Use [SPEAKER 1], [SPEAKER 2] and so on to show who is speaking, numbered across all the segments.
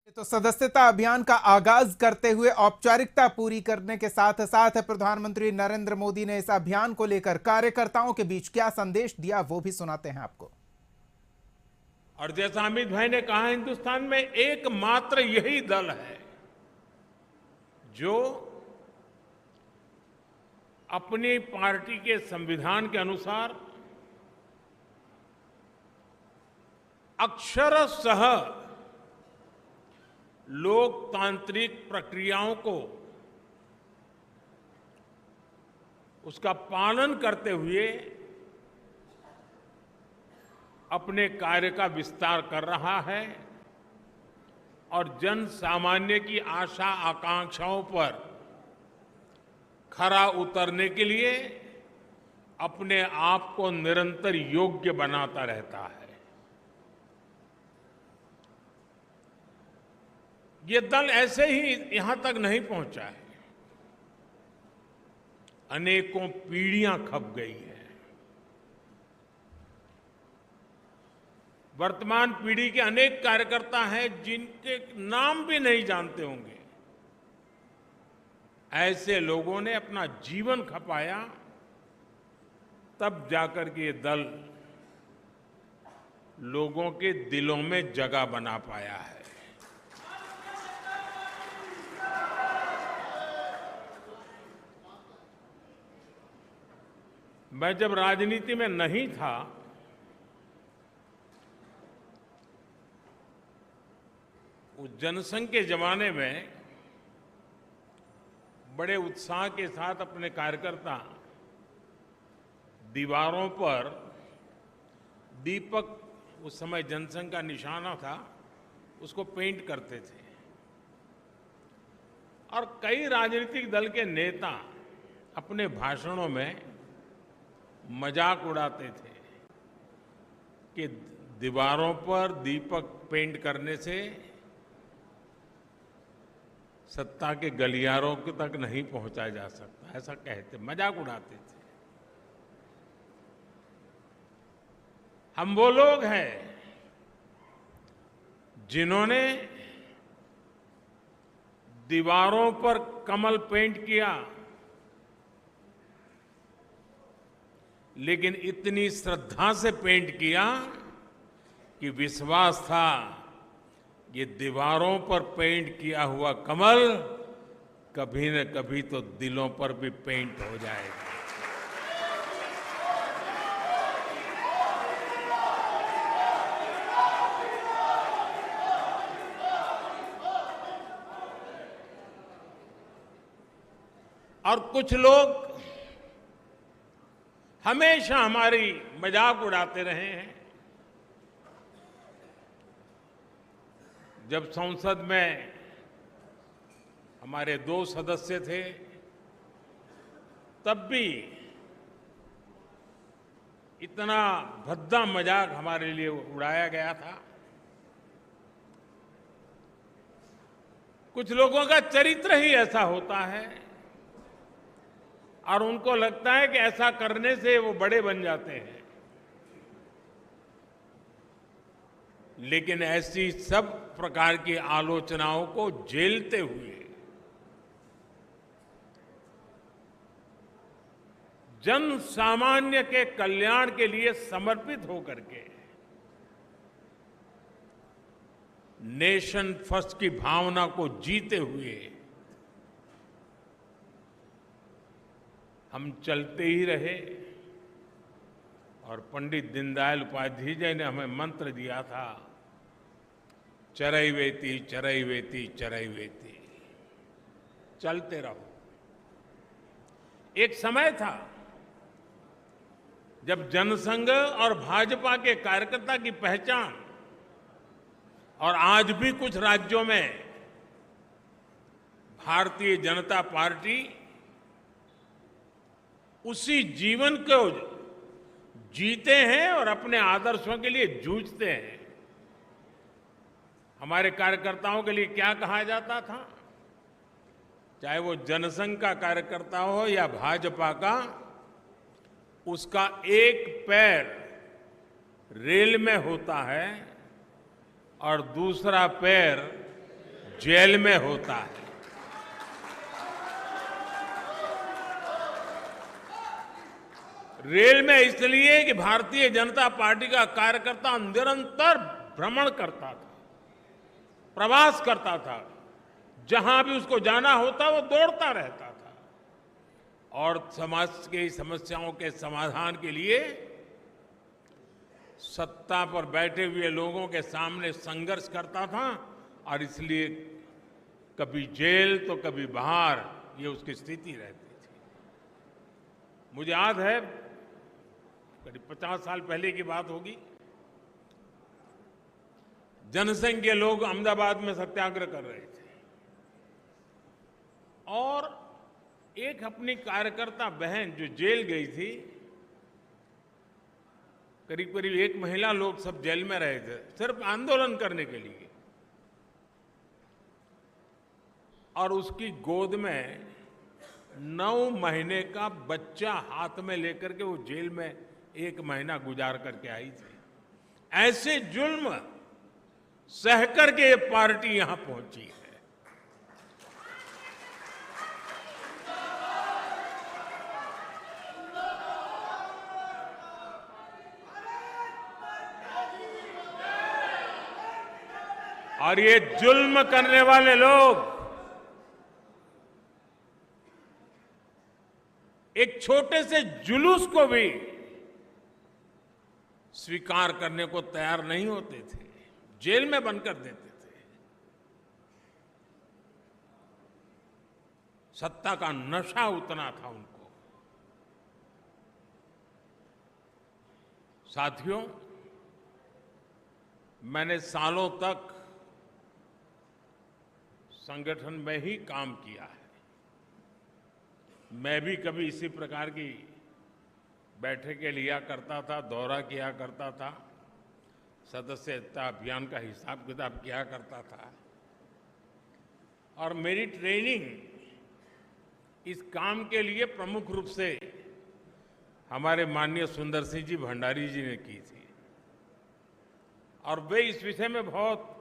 [SPEAKER 1] तो सदस्यता अभियान का आगाज करते हुए औपचारिकता पूरी करने के साथ साथ प्रधानमंत्री नरेंद्र मोदी ने इस अभियान को लेकर कार्यकर्ताओं के बीच क्या संदेश दिया वो भी सुनाते हैं आपको।
[SPEAKER 2] और जैसा अमित भाई ने कहा, हिंदुस्तान में एकमात्र यही दल है जो अपनी पार्टी के संविधान के अनुसार अक्षरशः लोकतांत्रिक प्रक्रियाओं को उसका पालन करते हुए अपने कार्य का विस्तार कर रहा है और जन सामान्य की आशा आकांक्षाओं पर खरा उतरने के लिए अपने आप को निरंतर योग्य बनाता रहता है। ये दल ऐसे ही यहां तक नहीं पहुंचा है, अनेकों पीढ़ियां खप गई है। वर्तमान पीढ़ी के अनेक कार्यकर्ता हैं जिनके नाम भी नहीं जानते होंगे। ऐसे लोगों ने अपना जीवन खपाया, तब जाकर के ये दल लोगों के दिलों में जगह बना पाया है। मैं जब राजनीति में नहीं था उस जनसंघ के जमाने में बड़े उत्साह के साथ अपने कार्यकर्ता दीवारों पर दीपक, उस समय जनसंघ का निशाना था, उसको पेंट करते थे। और कई राजनीतिक दल के नेता अपने भाषणों में मजाक उड़ाते थे कि दीवारों पर दीपक पेंट करने से सत्ता के गलियारों तक नहीं पहुंचा जा सकता, ऐसा कहते, मजाक उड़ाते थे। हम वो लोग हैं जिन्होंने दीवारों पर कमल पेंट किया, लेकिन इतनी श्रद्धा से पेंट किया कि विश्वास था ये दीवारों पर पेंट किया हुआ कमल कभी न कभी तो दिलों पर भी पेंट हो जाएगा। और कुछ लोग हमेशा हमारी मजाक उड़ाते रहे हैं। जब संसद में हमारे 2 सदस्य थे, तब भी इतना भद्दा मजाक हमारे लिए उड़ाया गया था। कुछ लोगों का चरित्र ही ऐसा होता है और उनको लगता है कि ऐसा करने से वो बड़े बन जाते हैं। लेकिन ऐसी सब प्रकार की आलोचनाओं को झेलते हुए जन सामान्य के कल्याण के लिए समर्पित होकर के नेशन फर्स्ट की भावना को जीते हुए हम चलते ही रहे। और पंडित दीनदयाल उपाध्याय जी ने हमें मंत्र दिया था, चरैवेति चरैवेति चरैवेति, चलते रहो। एक समय था जब जनसंघ और भाजपा के कार्यकर्ता की पहचान, और आज भी कुछ राज्यों में भारतीय जनता पार्टी उसी जीवन को जीते हैं और अपने आदर्शों के लिए जूझते हैं। हमारे कार्यकर्ताओं के लिए क्या कहा जाता था, चाहे वो जनसंघ का कार्यकर्ता हो या भाजपा का, उसका एक पैर रेल में होता है और दूसरा पैर जेल में होता है। रेल में इसलिए कि भारतीय जनता पार्टी का कार्यकर्ता निरंतर भ्रमण करता था, प्रवास करता था, जहां भी उसको जाना होता वो दौड़ता रहता था और समाज की समस्याओं के समाधान के लिए सत्ता पर बैठे हुए लोगों के सामने संघर्ष करता था और इसलिए कभी जेल तो कभी बाहर, ये उसकी स्थिति रहती थी। मुझे याद है करीब 50 साल पहले की बात होगी, जनसंघ के लोग अहमदाबाद में सत्याग्रह कर रहे थे और एक अपनी कार्यकर्ता बहन जो जेल गई थी, करीब करीब 1 महीना लोग सब जेल में रहे थे सिर्फ आंदोलन करने के लिए, और उसकी गोद में 9 महीने का बच्चा हाथ में लेकर के वो जेल में 1 महीना गुजार करके आई थी। ऐसे जुल्म सह करके ये पार्टी यहां पहुंची है। और ये जुल्म करने वाले लोग एक छोटे से जुलूस को भी स्वीकार करने को तैयार नहीं होते थे, जेल में बंद कर देते थे। सत्ता का नशा उतना था उनको। साथियों, मैंने सालों तक संगठन में ही काम किया है। मैं भी कभी इसी प्रकार की बैठकें लिया करता था, दौरा किया करता था, सदस्यता अभियान का हिसाब किताब किया करता था और मेरी ट्रेनिंग इस काम के लिए प्रमुख रूप से हमारे माननीय सुंदर सिंह जी भंडारी जी ने की थी और वे इस विषय में बहुत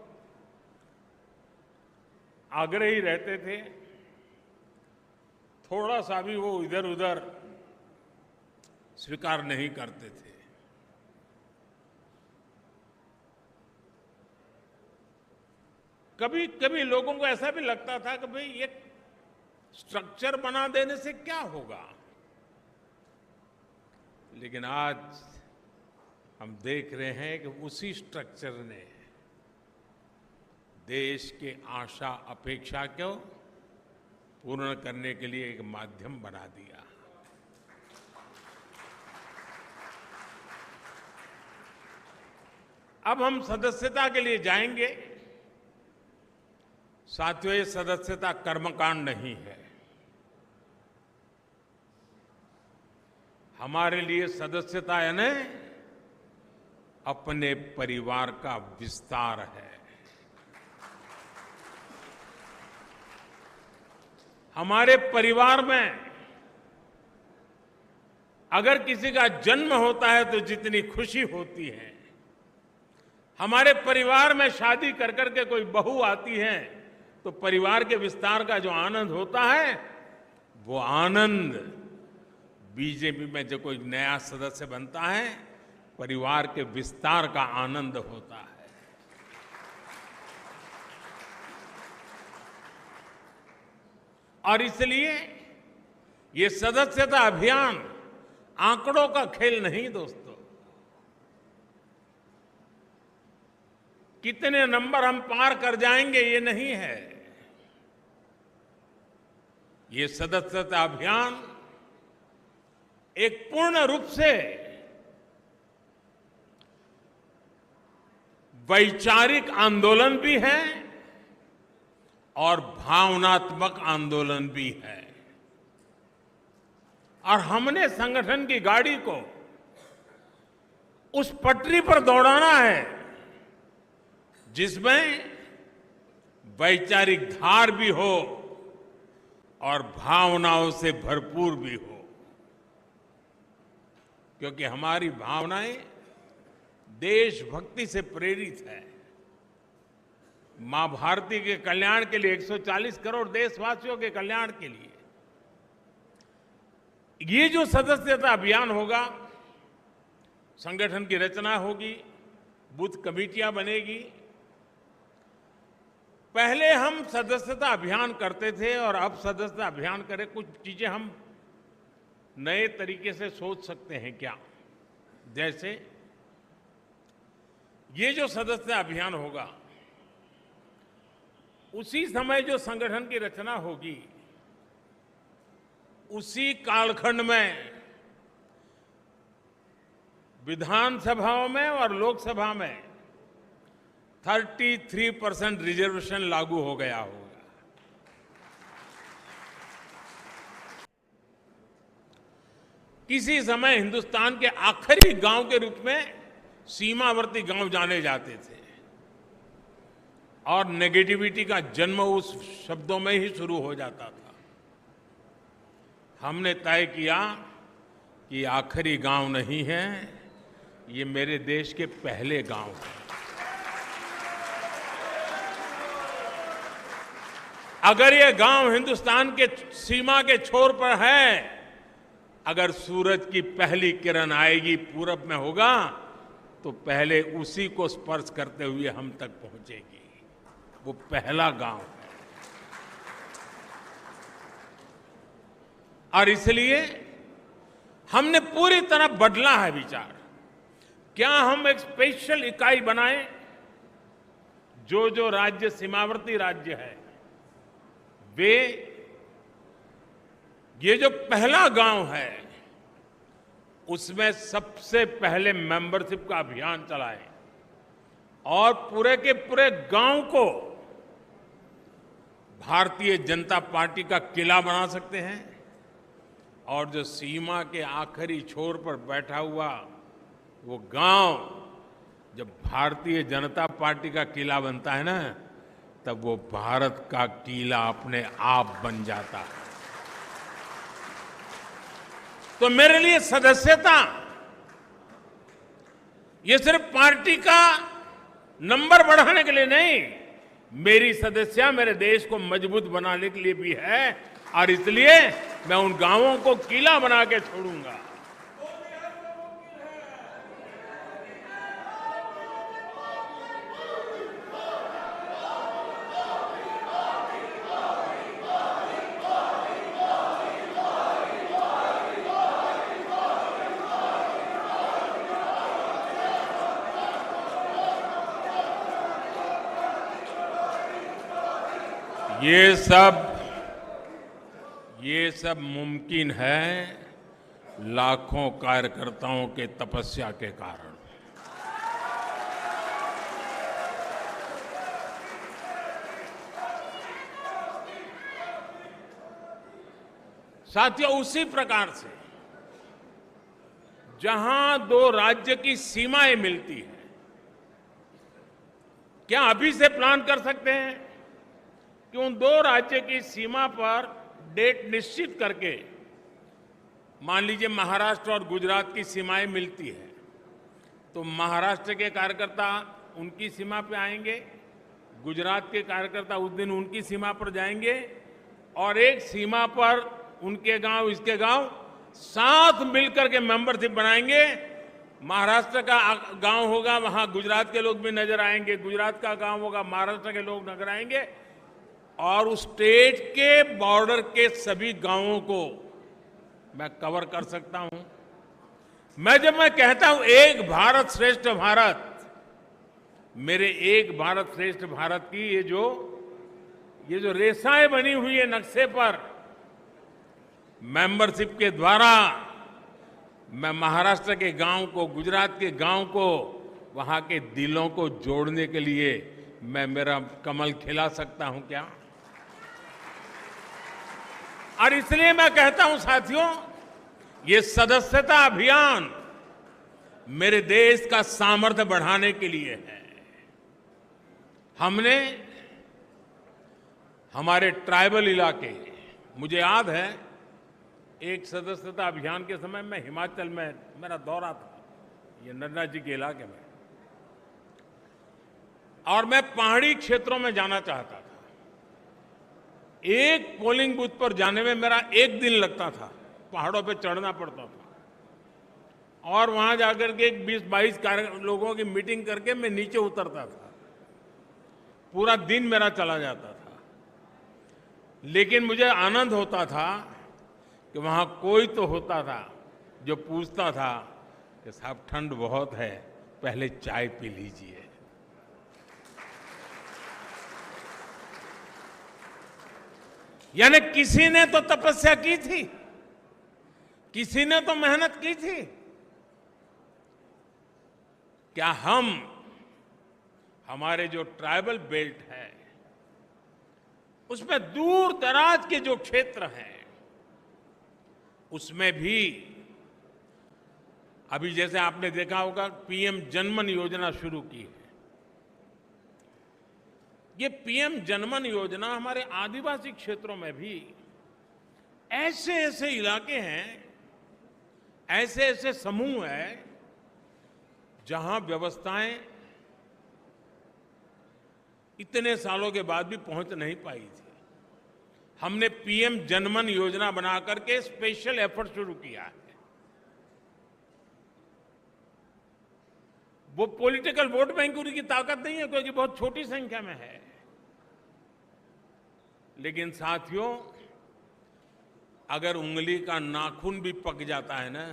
[SPEAKER 2] आग्रही रहते थे। थोड़ा सा भी वो इधर उधर स्वीकार नहीं करते थे। कभी कभी लोगों को ऐसा भी लगता था कि भाई एक स्ट्रक्चर बना देने से क्या होगा, लेकिन आज हम देख रहे हैं कि उसी स्ट्रक्चर ने देश के आशा अपेक्षा को पूर्ण करने के लिए एक माध्यम बना दिया। अब हम सदस्यता के लिए जाएंगे। साथियों, ये सदस्यता कर्मकांड नहीं है। हमारे लिए सदस्यता यानी अपने परिवार का विस्तार है। हमारे परिवार में अगर किसी का जन्म होता है तो जितनी खुशी होती है, हमारे परिवार में शादी कर करके कोई बहू आती है तो परिवार के विस्तार का जो आनंद होता है, वो आनंद बीजेपी में जो कोई नया सदस्य बनता है, परिवार के विस्तार का आनंद होता है। और इसलिए ये सदस्यता अभियान आंकड़ों का खेल नहीं दोस्तों। कितने नंबर हम पार कर जाएंगे ये नहीं है। ये सदस्यता अभियान एक पूर्ण रूप से वैचारिक आंदोलन भी है और भावनात्मक आंदोलन भी है। और हमने संगठन की गाड़ी को उस पटरी पर दौड़ाना है जिसमें वैचारिक धार भी हो और भावनाओं से भरपूर भी हो, क्योंकि हमारी भावनाएं देशभक्ति से प्रेरित है। मां भारती के कल्याण के लिए, 140 करोड़ देशवासियों के कल्याण के लिए ये जो सदस्यता अभियान होगा, संगठन की रचना होगी, बूथ कमेटियां बनेगी। पहले हम सदस्यता अभियान करते थे और अब सदस्यता अभियान करें, कुछ चीजें हम नए तरीके से सोच सकते हैं क्या? जैसे ये जो सदस्यता अभियान होगा, उसी समय जो संगठन की रचना होगी, उसी कालखंड में विधानसभाओं में और लोकसभा में 33% रिजर्वेशन लागू हो गया होगा। किसी समय हिंदुस्तान के आखिरी गांव के रूप में सीमावर्ती गांव जाने जाते थे और नेगेटिविटी का जन्म उस शब्दों में ही शुरू हो जाता था। हमने तय किया कि आखिरी गांव नहीं है, ये मेरे देश के पहले गांव हैं। अगर ये गांव हिंदुस्तान के सीमा के छोर पर है, अगर सूरज की पहली किरण आएगी पूरब में होगा, तो पहले उसी को स्पर्श करते हुए हम तक पहुंचेगी। वो पहला गांव है। और इसलिए हमने पूरी तरह बदला है विचार। क्या हम एक स्पेशल इकाई बनाएं? जो जो राज्य सीमावर्ती राज्य है, वे ये जो पहला गांव है, उसमें सबसे पहले मेंबरशिप का अभियान चलाएं और पूरे के पूरे गांव को भारतीय जनता पार्टी का किला बना सकते हैं। और जो सीमा के आखिरी छोर पर बैठा हुआ वो गांव, जब भारतीय जनता पार्टी का किला बनता है ना, तब वो भारत का किला अपने आप बन जाता है। तो मेरे लिए सदस्यता ये सिर्फ पार्टी का नंबर बढ़ाने के लिए नहीं, मेरी सदस्यता मेरे देश को मजबूत बनाने के लिए भी है। और इसलिए मैं उन गांवों को किला बना के छोड़ूंगा। ये सब मुमकिन है लाखों कार्यकर्ताओं के तपस्या के कारण। साथियों, उसी प्रकार से जहां दो राज्य की सीमाएं मिलती हैं, क्या अभी से प्लान कर सकते हैं कि उन दो राज्य की सीमा पर डेट निश्चित करके, मान लीजिए महाराष्ट्र और गुजरात की सीमाएं मिलती है, तो महाराष्ट्र के कार्यकर्ता उनकी सीमा पे आएंगे, गुजरात के कार्यकर्ता उस दिन उनकी सीमा पर जाएंगे और एक सीमा पर उनके गांव इसके गांव साथ मिलकर के मेंबरशिप बनाएंगे। महाराष्ट्र का गांव होगा, वहां गुजरात के लोग भी नजर आएंगे, गुजरात का गांव होगा, महाराष्ट्र के लोग नजर आएंगे और उस स्टेट के बॉर्डर के सभी गांवों को मैं कवर कर सकता हूं। जब मैं कहता हूं एक भारत श्रेष्ठ भारत, मेरे एक भारत श्रेष्ठ भारत की ये जो रेखाएं बनी हुई है नक्शे पर, मेंबरशिप के द्वारा मैं महाराष्ट्र के गांव को, गुजरात के गांव को, वहां के दिलों को जोड़ने के लिए मैं मेरा कमल खिला सकता हूं क्या? और इसलिए मैं कहता हूं साथियों, ये सदस्यता अभियान मेरे देश का सामर्थ्य बढ़ाने के लिए है। हमने हमारे ट्राइबल इलाके, मुझे याद है एक सदस्यता अभियान के समय मैं हिमाचल में, मेरा दौरा था ये नन्ना जी के इलाके में, और मैं पहाड़ी क्षेत्रों में जाना चाहता था। एक पोलिंग बूथ पर जाने में मेरा एक दिन लगता था, पहाड़ों पे चढ़ना पड़ता था और वहां जाकर के 20-22 लोगों की मीटिंग करके मैं नीचे उतरता था। पूरा दिन मेरा चला जाता था, लेकिन मुझे आनंद होता था कि वहां कोई तो होता था जो पूछता था कि साहब ठंड बहुत है, पहले चाय पी लीजिए। यानी किसी ने तो तपस्या की थी, किसी ने तो मेहनत की थी। क्या हमारे जो ट्राइबल बेल्ट है उसमें दूर दराज के जो क्षेत्र हैं उसमें भी अभी जैसे आपने देखा होगा पीएम जनमन योजना शुरू की है। ये पीएम जनमन योजना हमारे आदिवासी क्षेत्रों में भी ऐसे ऐसे इलाके हैं, ऐसे ऐसे समूह हैं जहां व्यवस्थाएं इतने सालों के बाद भी पहुंच नहीं पाई थी। हमने पीएम जनमन योजना बना करके स्पेशल एफर्ट शुरू किया है। वो पॉलिटिकल वोट बैंक की ताकत नहीं है क्योंकि बहुत छोटी संख्या में है, लेकिन साथियों अगर उंगली का नाखून भी पक जाता है ना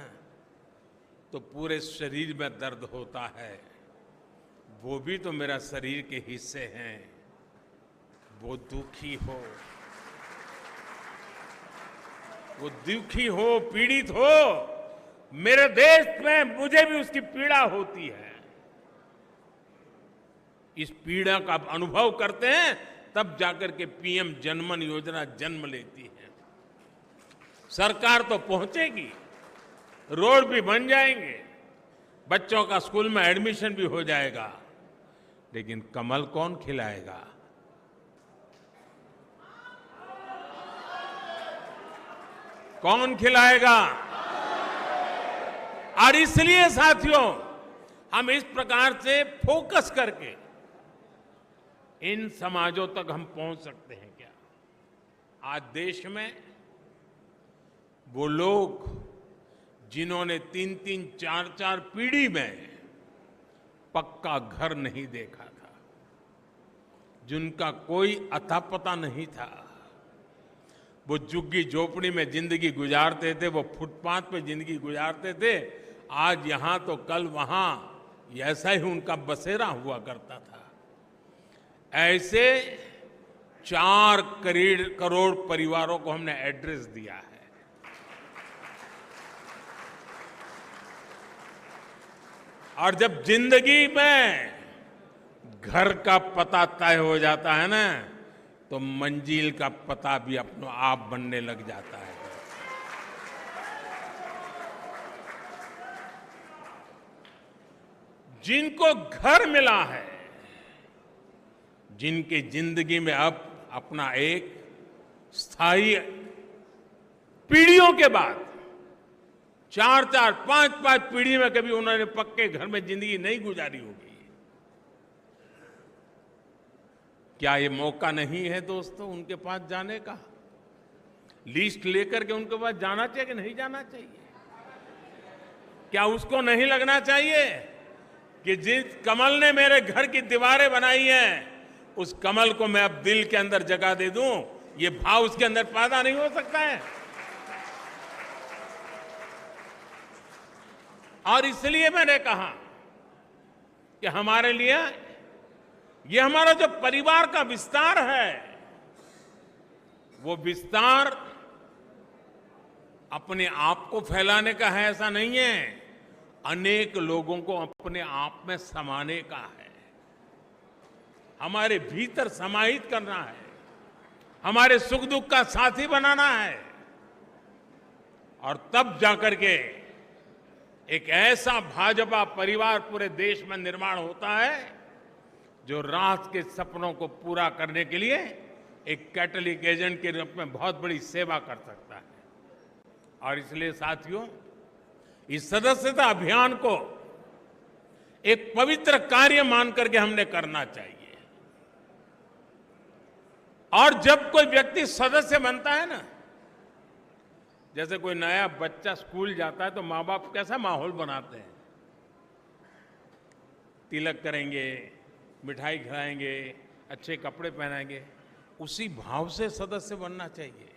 [SPEAKER 2] तो पूरे शरीर में दर्द होता है। वो भी तो मेरा शरीर के हिस्से हैं। वो दुखी हो, वो दुखी हो, पीड़ित हो, मेरे देश में मुझे भी उसकी पीड़ा होती है। इस पीड़ा का अनुभव करते हैं तब जाकर के पीएम जनमन योजना जन्म लेती है। सरकार तो पहुंचेगी, रोड भी बन जाएंगे, बच्चों का स्कूल में एडमिशन भी हो जाएगा, लेकिन कमल कौन खिलाएगा? कौन खिलाएगा? और इसलिए साथियों हम इस प्रकार से फोकस करके इन समाजों तक हम पहुंच सकते हैं क्या? आज देश में वो लोग जिन्होंने 3-3, 4-4 पीढ़ी में पक्का घर नहीं देखा था, जिनका कोई अता पता नहीं था, वो झुग्गी झोपड़ी में जिंदगी गुजारते थे, वो फुटपाथ पे जिंदगी गुजारते थे, आज यहां तो कल वहां, ऐसा ही उनका बसेरा हुआ करता था। ऐसे 4 करोड़ परिवारों को हमने एड्रेस दिया है। और जब जिंदगी में घर का पता तय हो जाता है ना तो मंजिल का पता भी अपने आप बनने लग जाता है। जिनको घर मिला है, जिनकी जिंदगी में अब अपना एक स्थायी पीढ़ियों के बाद 4-4, 5-5 पीढ़ी में कभी उन्होंने पक्के घर में जिंदगी नहीं गुजारी होगी, क्या ये मौका नहीं है दोस्तों उनके पास जाने का? लिस्ट लेकर के उनके पास जाना चाहिए कि नहीं जाना चाहिए? क्या उसको नहीं लगना चाहिए कि जिस कमल ने मेरे घर की दीवारें बनाई हैं उस कमल को मैं अब दिल के अंदर जगह दे दूं? ये भाव उसके अंदर पैदा नहीं हो सकता है? और इसलिए मैंने कहा कि हमारे लिए ये हमारा जो परिवार का विस्तार है, वो विस्तार अपने आप को फैलाने का है ऐसा नहीं है, अनेक लोगों को अपने आप में समाने का है, हमारे भीतर समाहित करना है, हमारे सुख दुख का साथी बनाना है। और तब जाकर के एक ऐसा भाजपा परिवार पूरे देश में निर्माण होता है जो राष्ट्र के सपनों को पूरा करने के लिए एक कैटलिक एजेंट के रूप में बहुत बड़ी सेवा कर सकता है। और इसलिए साथियों इस सदस्यता अभियान को एक पवित्र कार्य मान करके हमने करना चाहिए। और जब कोई व्यक्ति सदस्य बनता है ना, जैसे कोई नया बच्चा स्कूल जाता है तो माँ बाप कैसा माहौल बनाते हैं, तिलक करेंगे, मिठाई खिलाएंगे, अच्छे कपड़े पहनाएंगे, उसी भाव से सदस्य बनना चाहिए।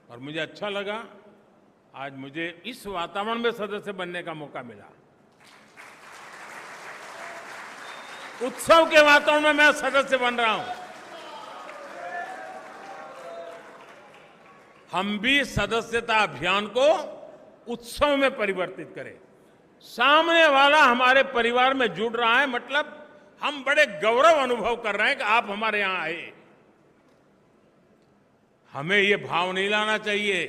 [SPEAKER 2] और मुझे अच्छा लगा आज मुझे इस वातावरण में सदस्य बनने का मौका मिला। उत्सव के वातावरण में मैं सदस्य बन रहा हूं। हम भी सदस्यता अभियान को उत्सव में परिवर्तित करें। सामने वाला हमारे परिवार में जुड़ रहा है, मतलब हम बड़े गौरव अनुभव कर रहे हैं कि आप हमारे यहां आए। हमें ये भाव नहीं लाना चाहिए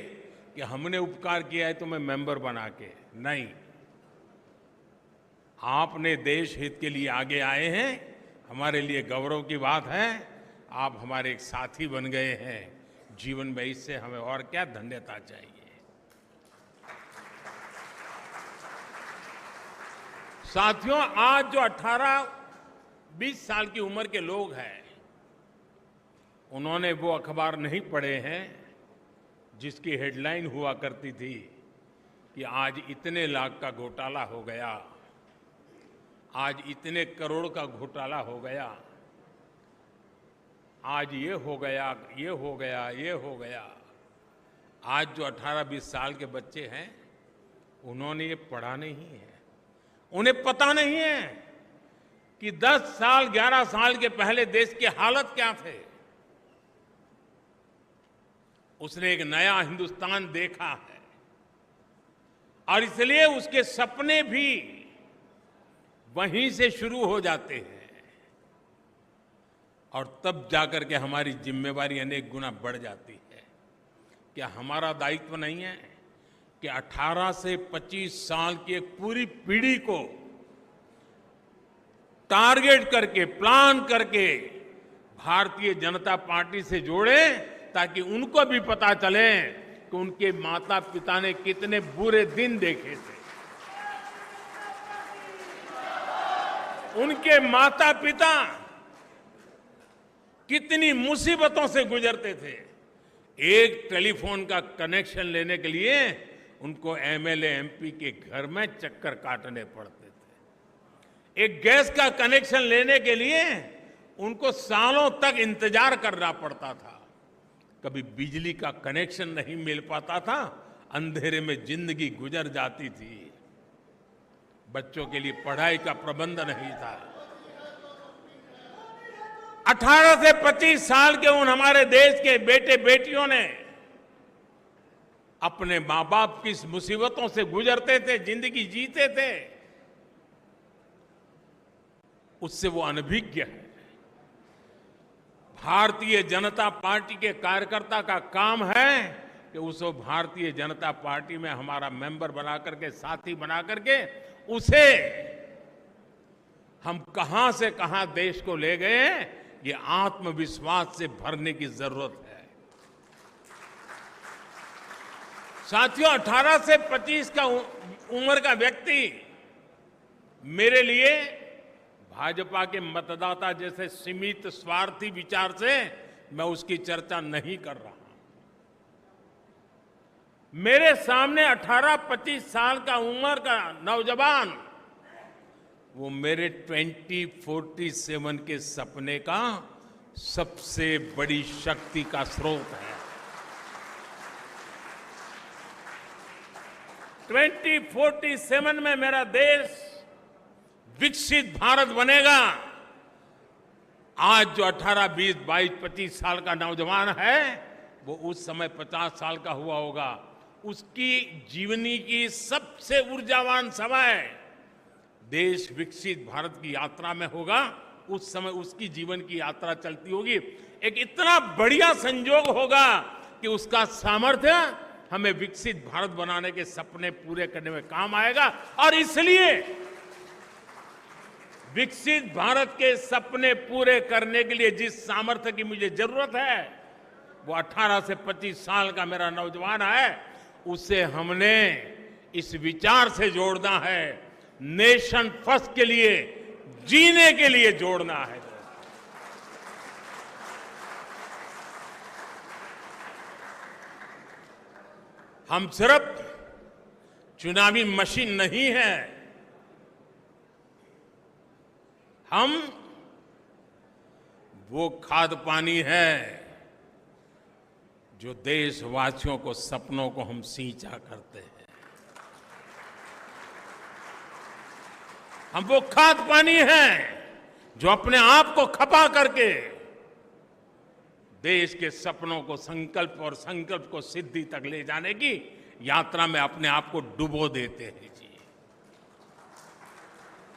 [SPEAKER 2] कि हमने उपकार किया है तुम्हें मेंबर बना के, नहीं। आपने देश हित के लिए आगे आए हैं, हमारे लिए गौरव की बात है। आप हमारे एक साथी बन गए हैं जीवन में, इससे हमें और क्या धन्यता चाहिए। साथियों, आज जो 18-20 साल की उम्र के लोग हैं, उन्होंने वो अखबार नहीं पढ़े हैं जिसकी हेडलाइन हुआ करती थी कि आज इतने लाख का घोटाला हो गया, आज इतने करोड़ का घोटाला हो गया, आज ये हो गया, ये हो गया, ये हो गया। आज जो 18-20 साल के बच्चे हैं, उन्होंने ये पढ़ा नहीं है। उन्हें पता नहीं है कि 10 साल 11 साल के पहले देश की हालत क्या थे। उसने एक नया हिंदुस्तान देखा है और इसलिए उसके सपने भी वहीं से शुरू हो जाते हैं और तब जाकर के हमारी जिम्मेवारी अनेक गुना बढ़ जाती है। क्या हमारा दायित्व नहीं है कि 18 से 25 साल की एक पूरी पीढ़ी को टारगेट करके, प्लान करके भारतीय जनता पार्टी से जोड़े, ताकि उनको भी पता चले कि उनके माता पिता ने कितने बुरे दिन देखे थे, उनके माता पिता कितनी मुसीबतों से गुजरते थे। एक टेलीफोन का कनेक्शन लेने के लिए उनको एमएलए एमपी के घर में चक्कर काटने पड़ते थे। एक गैस का कनेक्शन लेने के लिए उनको सालों तक इंतजार करना पड़ता था। कभी बिजली का कनेक्शन नहीं मिल पाता था, अंधेरे में जिंदगी गुजर जाती थी। बच्चों के लिए पढ़ाई का प्रबंध नहीं था। 18 से 25 साल के उन हमारे देश के बेटे बेटियों ने अपने मां बाप की मुसीबतों से गुजरते थे, जिंदगी जीते थे, उससे वो अनभिज्ञ है। भारतीय जनता पार्टी के कार्यकर्ता का काम है कि उसको भारतीय जनता पार्टी में हमारा मेंबर बना करके, साथी बना करके, उसे हम कहां से कहां देश को ले गए, ये आत्मविश्वास से भरने की जरूरत है। साथियों, 18 से 25 का उम्र का व्यक्ति मेरे लिए भाजपा के मतदाता जैसे सीमित स्वार्थी विचार से मैं उसकी चर्चा नहीं कर रहा। मेरे सामने 18-25 साल का उम्र का नौजवान, वो मेरे 2047 के सपने का सबसे बड़ी शक्ति का स्रोत है। 2047 में मेरा देश विकसित भारत बनेगा। आज जो 18, 20, 22, 25 साल का नौजवान है, वो उस समय 50 साल का हुआ होगा। उसकी जीवनी की सबसे ऊर्जावान समय देश विकसित भारत की यात्रा में होगा। उस समय उसकी जीवन की यात्रा चलती होगी। एक इतना बढ़िया संयोग होगा कि उसका सामर्थ्य हमें विकसित भारत बनाने के सपने पूरे करने में काम आएगा। और इसलिए विकसित भारत के सपने पूरे करने के लिए जिस सामर्थ्य की मुझे जरूरत है, वो 18 से 25 साल का मेरा नौजवान है। उसे हमने इस विचार से जोड़ना है, नेशन फर्स्ट के लिए, जीने के लिए जोड़ना है। हम सिर्फ चुनावी मशीन नहीं है, हम वो खाद पानी है जो देशवासियों को सपनों को हम सींचा करते हैं। हम वो खाद पानी हैं जो अपने आप को खपा करके देश के सपनों को, संकल्प और संकल्प को सिद्धि तक ले जाने की यात्रा में अपने आप को डुबो देते हैं जी।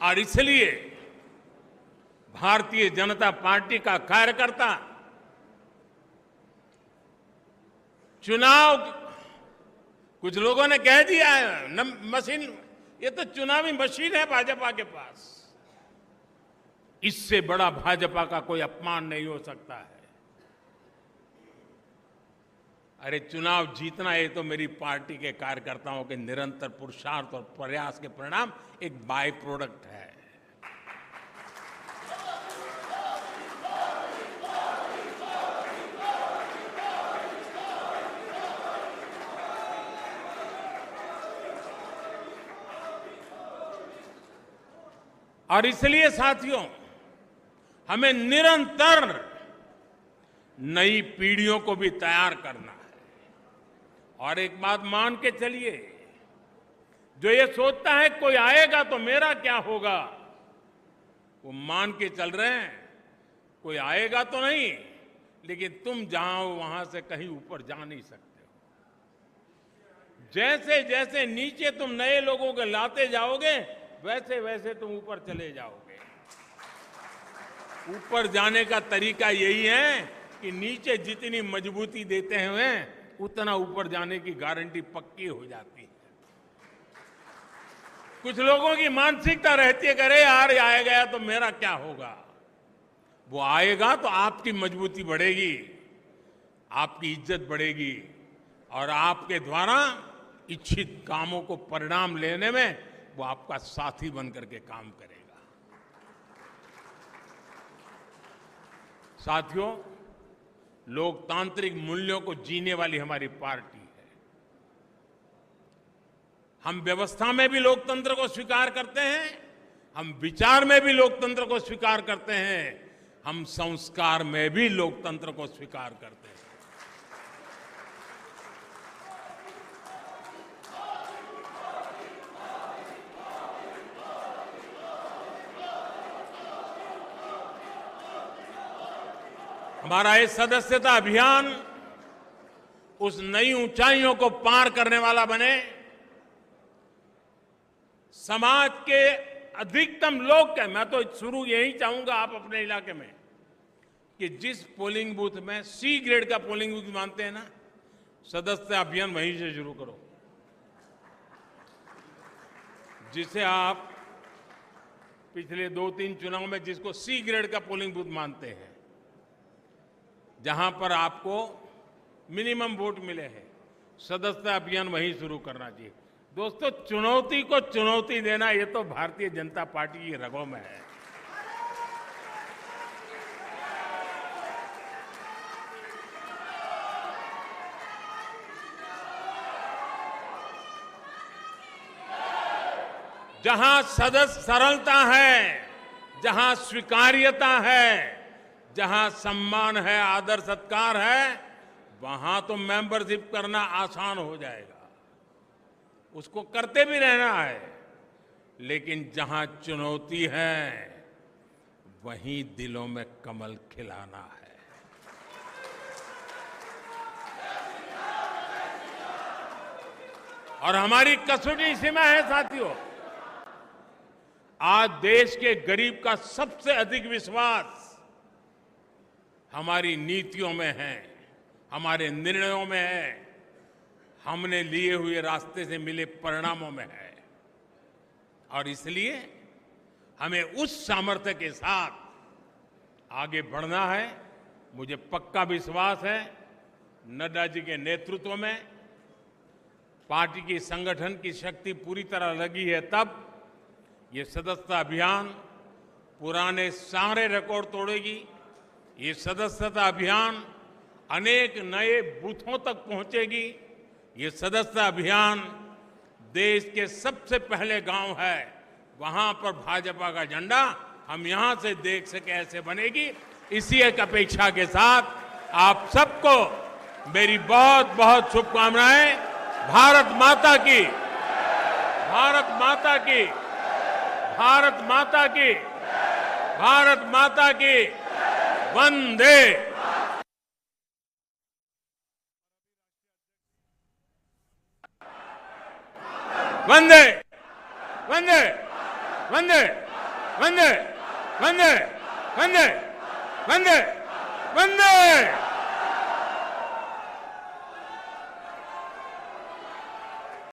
[SPEAKER 2] और इसलिए भारतीय जनता पार्टी का कार्यकर्ता चुनाव, कुछ लोगों ने कह दिया है मशीन, ये तो चुनावी मशीन है भाजपा के पास। इससे बड़ा भाजपा का कोई अपमान नहीं हो सकता है। अरे चुनाव जीतना ये तो मेरी पार्टी के कार्यकर्ताओं के निरंतर पुरुषार्थ और प्रयास के परिणाम एक बाय प्रोडक्ट है। और इसलिए साथियों, हमें निरंतर नई पीढ़ियों को भी तैयार करना है। और एक बात मान के चलिए, जो ये सोचता है कोई आएगा तो मेरा क्या होगा, वो मान के चल रहे हैं कोई आएगा तो नहीं, लेकिन तुम जहां हो वहां से कहीं ऊपर जा नहीं सकते हो। जैसे जैसे नीचे तुम नए लोगों को लाते जाओगे, वैसे वैसे तुम ऊपर चले जाओगे। ऊपर जाने का तरीका यही है कि नीचे जितनी मजबूती देते हैं उतना ऊपर जाने की गारंटी पक्की हो जाती है। कुछ लोगों की मानसिकता रहती है कि अरे यार आया गया तो मेरा क्या होगा। वो आएगा तो आपकी मजबूती बढ़ेगी, आपकी इज्जत बढ़ेगी और आपके द्वारा इच्छित कामों को परिणाम लेने में वो आपका साथी बनकर के काम करेगा। साथियों, लोकतांत्रिक मूल्यों को जीने वाली हमारी पार्टी है। हम व्यवस्था में भी लोकतंत्र को स्वीकार करते हैं, हम विचार में भी लोकतंत्र को स्वीकार करते हैं, हम संस्कार में भी लोकतंत्र को स्वीकार करते हैं। हमारा ये सदस्यता अभियान उस नई ऊंचाइयों को पार करने वाला बने, समाज के अधिकतम लोग के, मैं तो शुरू यही चाहूंगा आप अपने इलाके में कि जिस पोलिंग बूथ में सी ग्रेड का पोलिंग बूथ मानते हैं ना, सदस्यता अभियान वहीं से शुरू करो। जिसे आप पिछले 2-3 चुनाव में जिसको सी ग्रेड का पोलिंग बूथ मानते हैं, जहां पर आपको मिनिमम वोट मिले हैं, सदस्यता अभियान वहीं शुरू करना चाहिए। दोस्तों, चुनौती को चुनौती देना ये तो भारतीय जनता पार्टी की रगों में है। जहां सरलता है, जहां स्वीकार्यता है, जहां सम्मान है, आदर सत्कार है, वहां तो मेंबरशिप करना आसान हो जाएगा, उसको करते भी रहना है। लेकिन जहां चुनौती है वहीं दिलों में कमल खिलाना है। और हमारी कसौटी इसी में है साथियों। आज देश के गरीब का सबसे अधिक विश्वास हमारी नीतियों में है, हमारे निर्णयों में है, हमने लिए हुए रास्ते से मिले परिणामों में है। और इसलिए हमें उस सामर्थ्य के साथ आगे बढ़ना है। मुझे पक्का विश्वास है नड्डा जी के नेतृत्व में पार्टी की संगठन की शक्ति पूरी तरह लगी है, तब ये सदस्यता अभियान पुराने सारे रिकॉर्ड तोड़ेगी। ये सदस्यता अभियान अनेक नए बूथों तक पहुंचेगी। ये सदस्यता अभियान देश के सबसे पहले गांव है, वहां पर भाजपा का झंडा हम यहां से देख सके ऐसे बनेगी। इसी एक अपेक्षा के साथ आप सबको मेरी बहुत बहुत शुभकामनाएं। भारत माता की, भारत माता की, भारत माता की, भारत माता की, वंदे। वंदे वंदे वंदे वंदे वंदे वंदे वंदे वंदे।